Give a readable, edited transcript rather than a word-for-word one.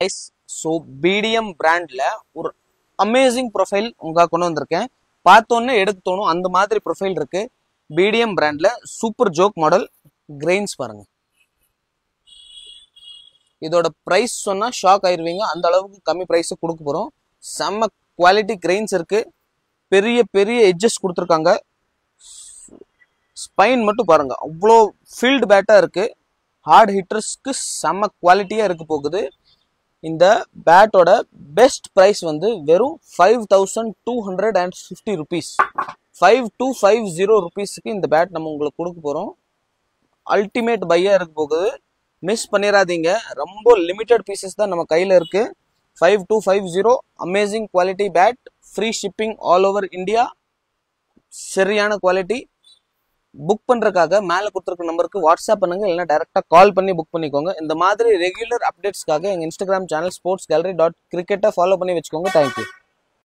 guys. So BDM brandல ஒரு amazing profile உங்களுக்கு கொண்டு வந்திருக்கேன். பார்த்தோன்னே எடுக்க தோணும் அந்த மாதிரி ப்ரொஃபைல் இருக்கு. BDM brandல சூப்பர் ஜோக் மாடல் கிரெயின்ஸ் பாருங்க. இதோட பிரைஸ் சொன்னா ஷாக் ஆயிருவீங்க. அந்த அளவுக்கு கம்மி பிரைஸ் கொடுக்க போறோம். செம்ம குவாலிட்டி கிரெயின்ஸ் இருக்கு. பெரிய பெரிய எட்ஜஸ் கொடுத்துருக்காங்க. ஸ்பைன் மட்டும் பாருங்க, அவ்வளோ ஃபீல்டு பேட்டா இருக்கு. ஹார்ட் ஹிட்டர்ஸ்க்கு செம்ம குவாலிட்டியா இருக்கு போகுது. இந்த பேட்டோட பெஸ்ட் பிரைஸ் வந்து வெறும் 5250 rupees. 5250 rupeesக்கு இந்த பேட் நம்ம உங்களுக்கு கொடுக்க போறோம். அல்டிமேட் பையா இருக்க போகுது. மிஸ் பண்ணிடாதீங்க. ரொம்ப லிமிடெட் பீசஸ் தான் நம்ம கையில இருக்கு. 5250 amazing quality bed. Free shipping all over India. சரியான குவாலிட்டி. புக் பண்றதுக்காக மேல கொடுத்துருக்க நம்பருக்கு வாட்ஸ்அப் பண்ணுங்க, இல்லைன்னா டைரக்டா கால் பண்ணி புக் பண்ணிக்கோங்க. இந்த மாதிரி ரெகுலர் அப்டேட்ஸ்க்காக எங்க இன்ஸ்டாகிராம் சேனல் sportsgallery.cricket ஃபாலோ பண்ணி வச்சுக்கோங்க. தேங்க்யூ.